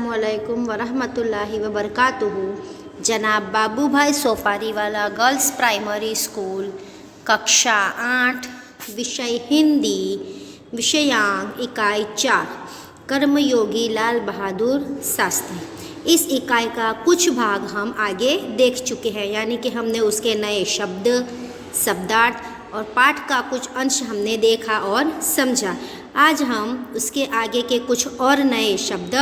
अस्सलामुअलैकुम वरहमतुल्लाहि वबरकातुहू। जनाब बाबूभाई सोपारीवाला गर्ल्स प्राइमरी स्कूल, कक्षा 8, विषय हिंदी, विषयांक इकाई 4, कर्मयोगी लाल बहादुर शास्त्री। इस इकाई का कुछ भाग हम आगे देख चुके हैं, यानी कि हमने उसके नए शब्द, शब्दार्थ और पाठ का कुछ अंश हमने देखा और समझा। आज हम उसके आगे के कुछ और नए शब्द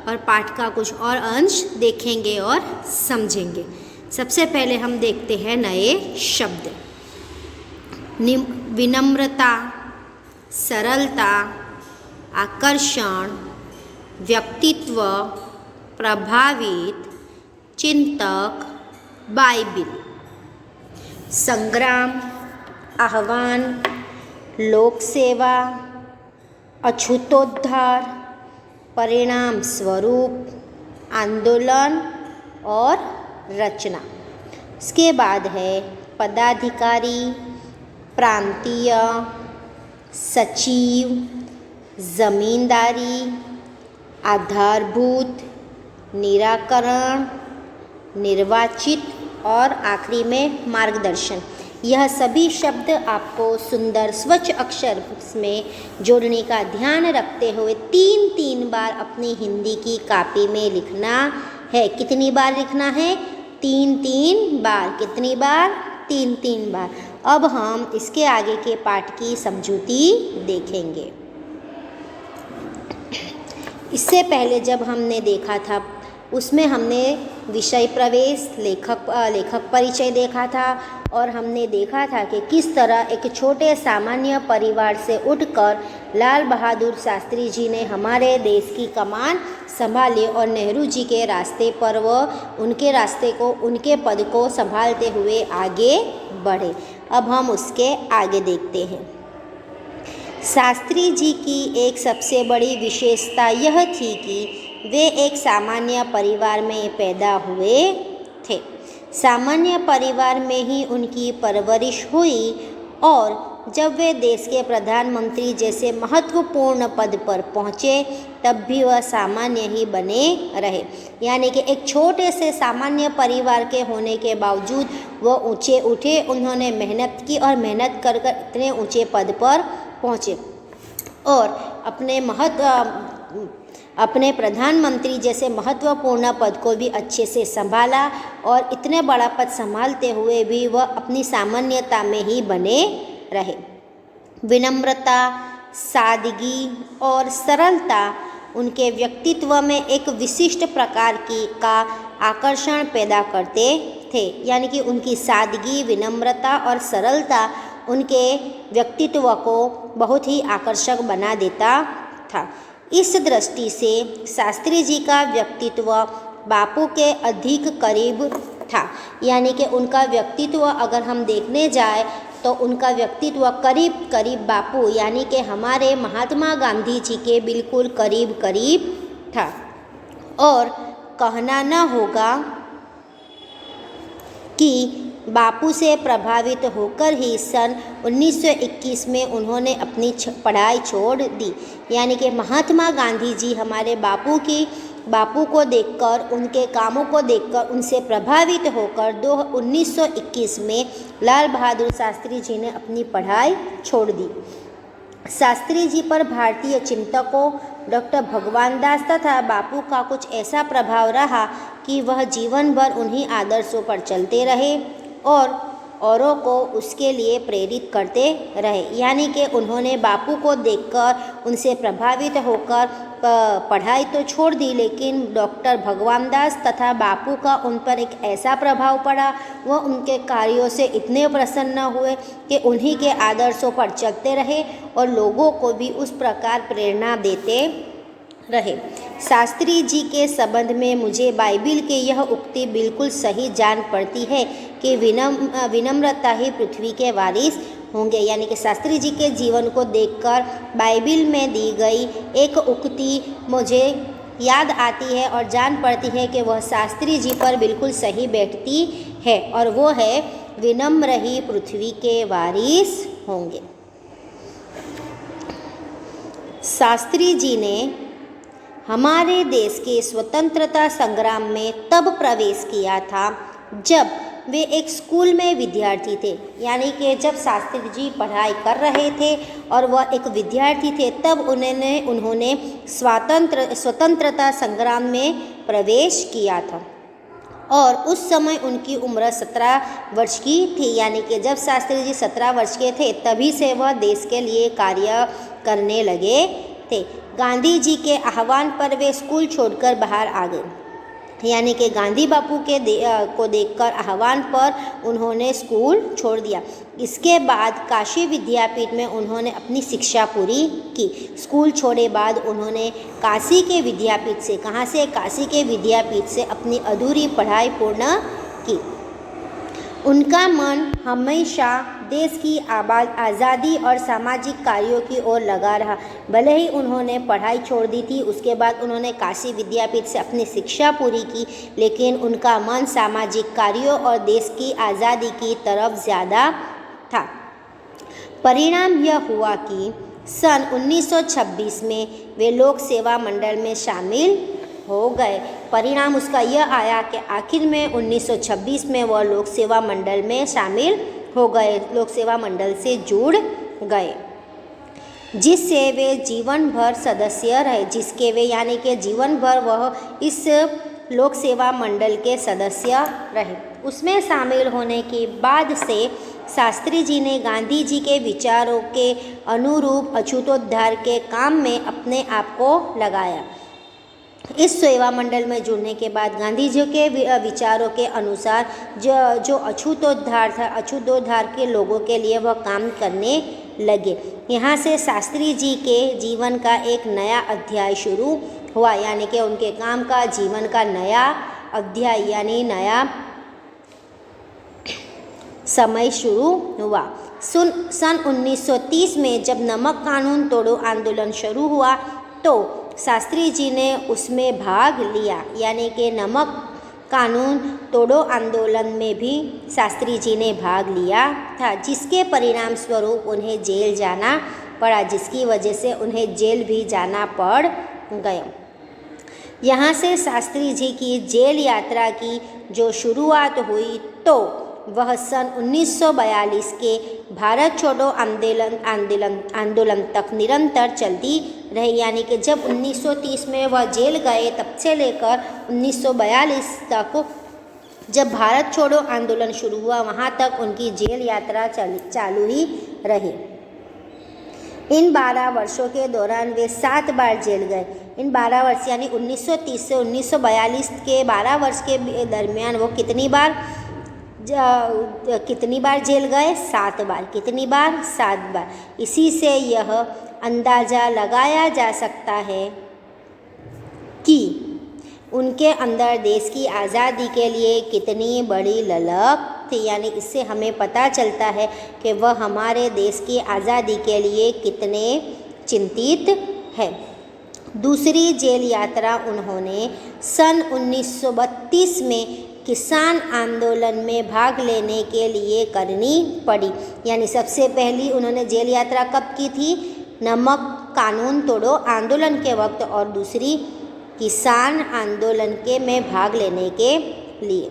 और पाठ का कुछ और अंश देखेंगे और समझेंगे। सबसे पहले हम देखते हैं नए शब्द। विनम्रता, सरलता, आकर्षण, व्यक्तित्व, प्रभावित, चिंतक, बाइबिल। संग्राम, आह्वान, लोक सेवा, अछूतोद्धार, परिणाम स्वरूप, आंदोलन और रचना। इसके बाद है पदाधिकारी, प्रांतीय, सचिव, जमींदारी, आधारभूत, निराकरण, निर्वाचित और आखिरी में मार्गदर्शन। यह सभी शब्द आपको सुंदर स्वच्छ अक्षर में जोड़ने का ध्यान रखते हुए 3-3 बार अपनी हिंदी की कॉपी में लिखना है। कितनी बार लिखना है? 3-3 बार। कितनी बार? 3-3 बार। अब हम इसके आगे के पाठ की समझूती देखेंगे। इससे पहले जब हमने देखा था उसमें हमने विषय प्रवेश, लेखक परिचय देखा था और हमने देखा था कि किस तरह एक छोटे सामान्य परिवार से उठकर लाल बहादुर शास्त्री जी ने हमारे देश की कमान संभाली और नेहरू जी के रास्ते पर उनके रास्ते को, उनके पद को संभालते हुए आगे बढ़े। अब हम उसके आगे देखते हैं। शास्त्री जी की एक सबसे बड़ी विशेषता यह थी कि वे एक सामान्य परिवार में पैदा हुए थे। सामान्य परिवार में ही उनकी परवरिश हुई और जब वे देश के प्रधानमंत्री जैसे महत्वपूर्ण पद पर पहुँचे तब भी वह सामान्य ही बने रहे। यानी कि एक छोटे से सामान्य परिवार के होने के बावजूद वह ऊंचे उठे, उन्होंने मेहनत की और मेहनत कर कर इतने ऊंचे पद पर पहुँचे और अपने प्रधानमंत्री जैसे महत्वपूर्ण पद को भी अच्छे से संभाला और इतने बड़ा पद संभालते हुए भी वह अपनी सामान्यता में ही बने रहे। विनम्रता, सादगी और सरलता उनके व्यक्तित्व में एक विशिष्ट प्रकार का आकर्षण पैदा करते थे। यानी कि उनकी सादगी, विनम्रता और सरलता उनके व्यक्तित्व को बहुत ही आकर्षक बना देता था। इस दृष्टि से शास्त्री जी का व्यक्तित्व बापू के अधिक करीब था। यानी कि उनका व्यक्तित्व अगर हम देखने जाए तो उनका व्यक्तित्व करीब करीब बापू यानी कि हमारे महात्मा गांधी जी के बिल्कुल करीब करीब था। और कहना न होगा कि बापू से प्रभावित होकर ही सन 1921 में उन्होंने अपनी पढ़ाई छोड़ दी। यानी कि महात्मा गांधी जी हमारे बापू को देखकर, उनके कामों को देखकर, उनसे प्रभावित होकर 1921 में लाल बहादुर शास्त्री जी ने अपनी पढ़ाई छोड़ दी। शास्त्री जी पर भारतीय चिंतकों डॉक्टर भगवान दास तथा बापू का कुछ ऐसा प्रभाव रहा कि वह जीवन भर उन्हीं आदर्शों पर चलते रहे और औरों को उसके लिए प्रेरित करते रहे। यानी कि उन्होंने बापू को देखकर, उनसे प्रभावित होकर पढ़ाई तो छोड़ दी, लेकिन डॉक्टर भगवान दास तथा बापू का उन पर एक ऐसा प्रभाव पड़ा, वह उनके कार्यों से इतने प्रसन्न हुए कि उन्हीं के आदर्शों पर चलते रहे और लोगों को भी उस प्रकार प्रेरणा देते रहे। शास्त्री जी के संबंध में मुझे बाइबिल की यह उक्ति बिल्कुल सही जान पड़ती है कि विनम्रता ही पृथ्वी के वारिस होंगे। यानी कि शास्त्री जी के जीवन को देखकर बाइबिल में दी गई एक उक्ति मुझे याद आती है और जान पड़ती है कि वह शास्त्री जी पर बिल्कुल सही बैठती है और वो है विनम्र ही पृथ्वी के वारिस होंगे। शास्त्री जी ने हमारे देश के स्वतंत्रता संग्राम में तब प्रवेश किया था जब वे एक स्कूल में विद्यार्थी थे। यानी कि जब शास्त्री जी पढ़ाई कर रहे थे और वह एक विद्यार्थी थे, तब उन्होंने स्वतंत्रता संग्राम में प्रवेश किया था और उस समय उनकी उम्र 17 वर्ष की थी। यानी कि जब शास्त्री जी 17 वर्ष के थे, तभी से वह देश के लिए कार्य करने लगे थे। गांधी जी के आह्वान पर वे स्कूल छोड़कर बाहर आ गए। यानी कि गांधी बापू को देखकर आह्वान पर उन्होंने स्कूल छोड़ दिया। इसके बाद काशी विद्यापीठ में उन्होंने अपनी शिक्षा पूरी की। स्कूल छोड़े बाद उन्होंने काशी के विद्यापीठ से, कहाँ से, काशी के विद्यापीठ से अपनी अधूरी पढ़ाई पूर्ण की। उनका मन हमेशा देश की आज़ादी और सामाजिक कार्यों की ओर लगा रहा। भले ही उन्होंने पढ़ाई छोड़ दी थी, उसके बाद उन्होंने काशी विद्यापीठ से अपनी शिक्षा पूरी की, लेकिन उनका मन सामाजिक कार्यों और देश की आज़ादी की तरफ ज़्यादा था। परिणाम यह हुआ कि सन 1926 में वे लोक सेवा मंडल में शामिल हो गए। परिणाम उसका यह आया कि आखिर में 1926 में वह लोक सेवा मंडल में शामिल हो गए, लोक सेवा मंडल से जुड़ गए, जिससे वे जीवन भर सदस्य रहे। जिसके वे यानी कि जीवन भर वह इस लोक सेवा मंडल के सदस्य रहे। उसमें शामिल होने के बाद से शास्त्री जी ने गांधी जी के विचारों के अनुरूप अछूतोद्धार के काम में अपने आप को लगाया। इस सेवा मंडल में जुड़ने के बाद गांधी जी के विचारों के अनुसार जो अछूतोद्धार था, अछूतोद्धार के लोगों के लिए वह काम करने लगे। यहाँ से शास्त्री जी के जीवन का एक नया अध्याय शुरू हुआ। यानी कि उनके काम का, जीवन का नया अध्याय यानी नया समय शुरू हुआ। सन 1930 में जब नमक कानून तोड़ो आंदोलन शुरू हुआ तो शास्त्री जी ने उसमें भाग लिया। यानी कि नमक कानून तोड़ो आंदोलन में भी शास्त्री जी ने भाग लिया था, जिसके परिणाम स्वरूप उन्हें जेल जाना पड़ा, जिसकी वजह से उन्हें जेल भी जाना पड़ गया। यहाँ से शास्त्री जी की जेल यात्रा की जो शुरुआत हुई तो वह सन 1942 के भारत छोड़ो आंदोलन तक निरंतर चलती रही। यानी कि जब 1930 में वह जेल गए, तब से लेकर 1942 तक जब भारत छोड़ो आंदोलन शुरू हुआ, वहाँ तक उनकी जेल यात्रा चालू ही रही। इन 12 वर्षों के दौरान वे 7 बार जेल गए। इन 12 वर्ष यानी 1930 से 1942 के 12 वर्ष के दरमियान वो कितनी बार जेल गए? 7 बार। कितनी बार? 7 बार। इसी से यह अंदाज़ा लगाया जा सकता है कि उनके अंदर देश की आज़ादी के लिए कितनी बड़ी ललक थी। यानी इससे हमें पता चलता है कि वह हमारे देश की आज़ादी के लिए कितने चिंतित है। दूसरी जेल यात्रा उन्होंने सन 1932 में किसान आंदोलन में भाग लेने के लिए करनी पड़ी। यानी सबसे पहली उन्होंने जेल यात्रा कब की थी? नमक कानून तोड़ो आंदोलन के वक्त, और दूसरी किसान आंदोलन के में भाग लेने के लिए।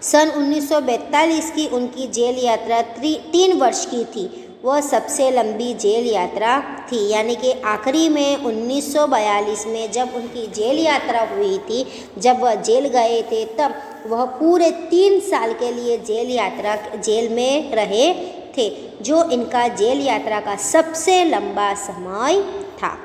सन 1942 की उनकी जेल यात्रा 3 वर्ष की थी। वह सबसे लंबी जेल यात्रा थी। यानी कि आखिरी में 1942 में जब उनकी जेल यात्रा हुई थी, जब वह जेल गए थे, तब वह पूरे 3 साल के लिए जेल में रहे थे, जो इनका जेल यात्रा का सबसे लंबा समय था।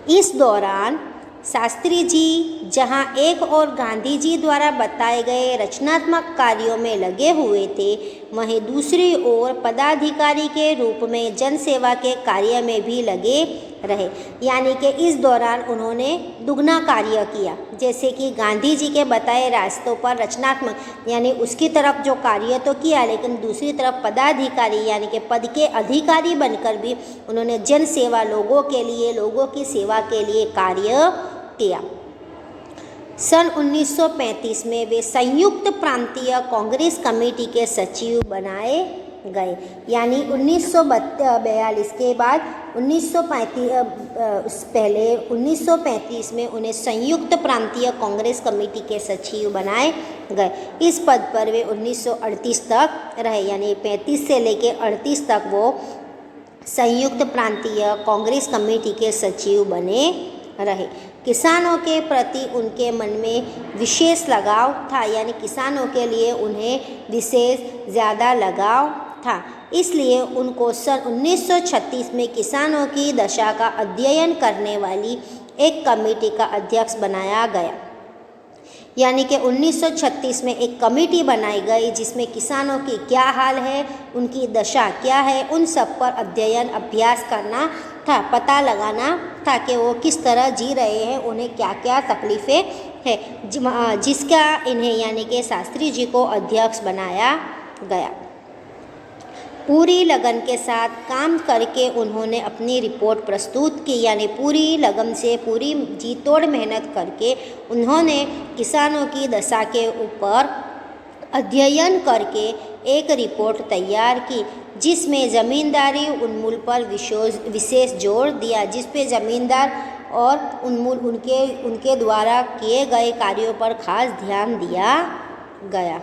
इस दौरान शास्त्री जी जहां एक और गांधी जी द्वारा बताए गए रचनात्मक कार्यों में लगे हुए थे, वहीं दूसरी ओर पदाधिकारी के रूप में जनसेवा के कार्य में भी लगे रहे। यानी कि इस दौरान उन्होंने दुगना कार्य किया। जैसे कि गांधी जी के बताए रास्तों पर रचनात्मक यानी उसकी तरफ जो कार्य तो किया, लेकिन दूसरी तरफ पदाधिकारी यानी कि पद के अधिकारी बनकर भी उन्होंने जन सेवा, लोगों के लिए, लोगों की सेवा के लिए कार्य किया। सन 1935 में वे संयुक्त प्रांतीय कांग्रेस कमेटी के सचिव बनाए गए। यानी 1942 के बाद 1935 में उन्हें संयुक्त प्रांतीय कांग्रेस कमेटी के सचिव बनाए गए। इस पद पर वे 1938 तक रहे, यानी 35 से लेकर 38 तक वो संयुक्त प्रांतीय कांग्रेस कमेटी के सचिव बने रहे। किसानों के प्रति उनके मन में विशेष लगाव था, यानी किसानों के लिए उन्हें विशेष ज़्यादा लगाव था। इसलिए उनको सन 1936 में किसानों की दशा का अध्ययन करने वाली एक कमेटी का अध्यक्ष बनाया गया। यानी कि 1936 में एक कमेटी बनाई गई जिसमें किसानों की क्या हाल है, उनकी दशा क्या है, उन सब पर अध्ययन अभ्यास करना था, पता लगाना था कि वो किस तरह जी रहे हैं, उन्हें क्या क्या तकलीफ़ें हैं, जिसका इन्हें यानी कि शास्त्री जी को अध्यक्ष बनाया गया। पूरी लगन के साथ काम करके उन्होंने अपनी रिपोर्ट प्रस्तुत की, यानी पूरी लगन से पूरी जी तोड़ मेहनत करके उन्होंने किसानों की दशा के ऊपर अध्ययन करके एक रिपोर्ट तैयार की, जिसमें ज़मींदारी उन्मूलन पर विशेष जोर दिया, जिस पे ज़मींदार और उनके द्वारा किए गए कार्यों पर खास ध्यान दिया गया।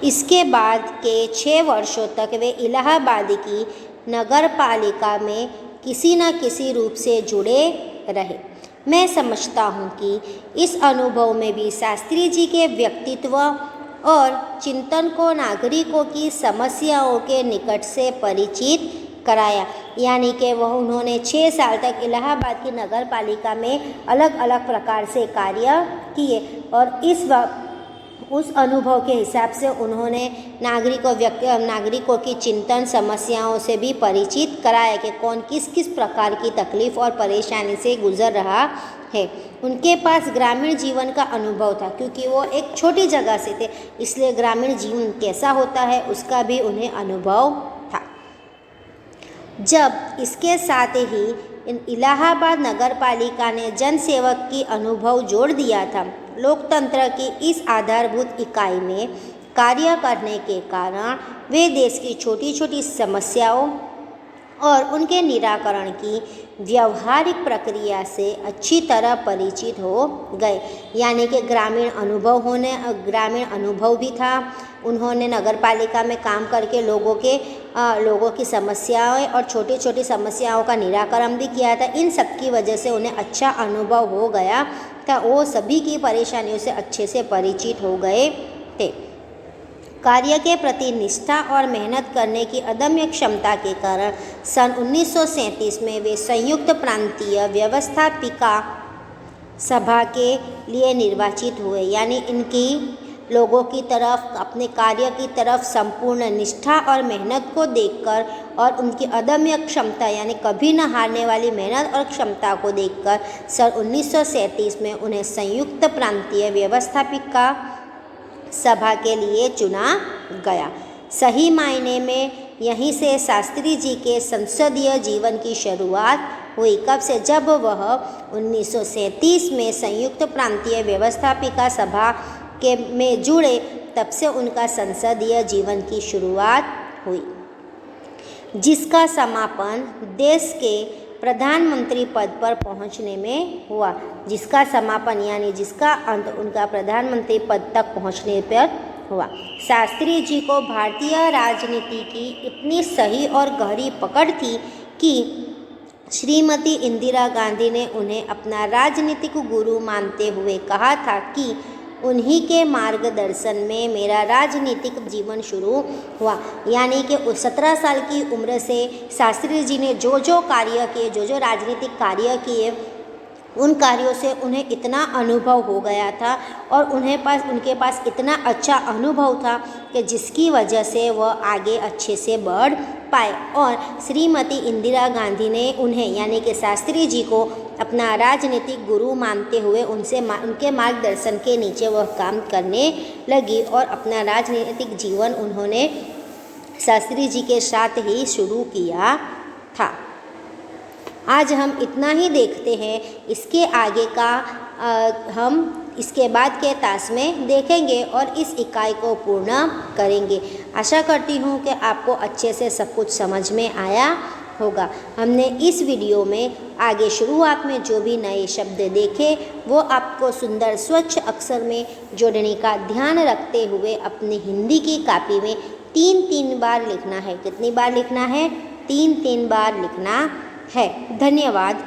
इसके बाद के 6 वर्षों तक वे इलाहाबाद की नगर पालिका में किसी न किसी रूप से जुड़े रहे। मैं समझता हूँ कि इस अनुभव में भी शास्त्री जी के व्यक्तित्व और चिंतन को नागरिकों की समस्याओं के निकट से परिचित कराया। यानी कि वह उन्होंने 6 साल तक इलाहाबाद की नगर पालिका में अलग अलग प्रकार से कार्य किए और उस अनुभव के हिसाब से उन्होंने नागरिकों की चिंतन समस्याओं से भी परिचित कराया कि कौन किस किस प्रकार की तकलीफ़ और परेशानी से गुजर रहा है। उनके पास ग्रामीण जीवन का अनुभव था, क्योंकि वो एक छोटी जगह से थे, इसलिए ग्रामीण जीवन कैसा होता है उसका भी उन्हें अनुभव था। जब इसके साथ ही इलाहाबाद नगर पालिका ने जनसेवक की अनुभव जोड़ दिया था, लोकतंत्र की इस आधारभूत इकाई में कार्य करने के कारण वे देश की छोटी छोटी समस्याओं और उनके निराकरण की व्यवहारिक प्रक्रिया से अच्छी तरह परिचित हो गए। यानी कि ग्रामीण अनुभव भी था। उन्होंने नगर पालिका में काम करके लोगों की समस्याएं और छोटी छोटी समस्याओं का निराकरण भी किया था। इन सब की वजह से उन्हें अच्छा अनुभव हो गया था, वो सभी की परेशानियों से अच्छे से परिचित हो गए थे। कार्य के प्रति निष्ठा और मेहनत करने की अदम्य क्षमता के कारण सन 1937 में वे संयुक्त प्रांतीय व्यवस्थापिका सभा के लिए निर्वाचित हुए। यानी इनकी लोगों की तरफ, अपने कार्य की तरफ संपूर्ण निष्ठा और मेहनत को देखकर और उनकी अदम्य क्षमता यानी कभी न हारने वाली मेहनत और क्षमता को देखकर सन 1937 में उन्हें संयुक्त प्रांतीय व्यवस्थापिका सभा के लिए चुना गया। सही मायने में यहीं से शास्त्री जी के संसदीय जीवन की शुरुआत हुई। कब से? जब वह 1937 में संयुक्त प्रांतीय व्यवस्थापिका सभा में जुड़े, तब से उनका संसदीय जीवन की शुरुआत हुई, जिसका समापन देश के प्रधानमंत्री पद पर पहुंचने में हुआ। जिसका समापन यानी जिसका अंत उनका प्रधानमंत्री पद तक पहुंचने पर हुआ। शास्त्री जी को भारतीय राजनीति की इतनी सही और गहरी पकड़ थी कि श्रीमती इंदिरा गांधी ने उन्हें अपना राजनीतिक गुरु मानते हुए कहा था कि उन्हीं के मार्गदर्शन में मेरा राजनीतिक जीवन शुरू हुआ। यानी कि 17 साल की उम्र से शास्त्री जी ने जो कार्य किए, जो राजनीतिक कार्य किए, उन कार्यों से उन्हें इतना अनुभव हो गया था और उनके पास इतना अच्छा अनुभव था कि जिसकी वजह से वह आगे अच्छे से बढ़ पाए। और श्रीमती इंदिरा गांधी ने उन्हें यानी कि शास्त्री जी को अपना राजनीतिक गुरु मानते हुए उनके मार्गदर्शन के नीचे वह काम करने लगी और अपना राजनीतिक जीवन उन्होंने शास्त्री जी के साथ ही शुरू किया था। आज हम इतना ही देखते हैं, इसके आगे का हम इसके बाद के तास में देखेंगे और इस इकाई को पूर्ण करेंगे। आशा करती हूँ कि आपको अच्छे से सब कुछ समझ में आया होगा। हमने इस वीडियो में आगे शुरुआत में जो भी नए शब्द देखे वो आपको सुंदर स्वच्छ अक्षर में जोड़ने का ध्यान रखते हुए अपनी हिंदी की कॉपी में 3-3 बार लिखना है। कितनी बार लिखना है? 3-3 बार लिखना है। धन्यवाद।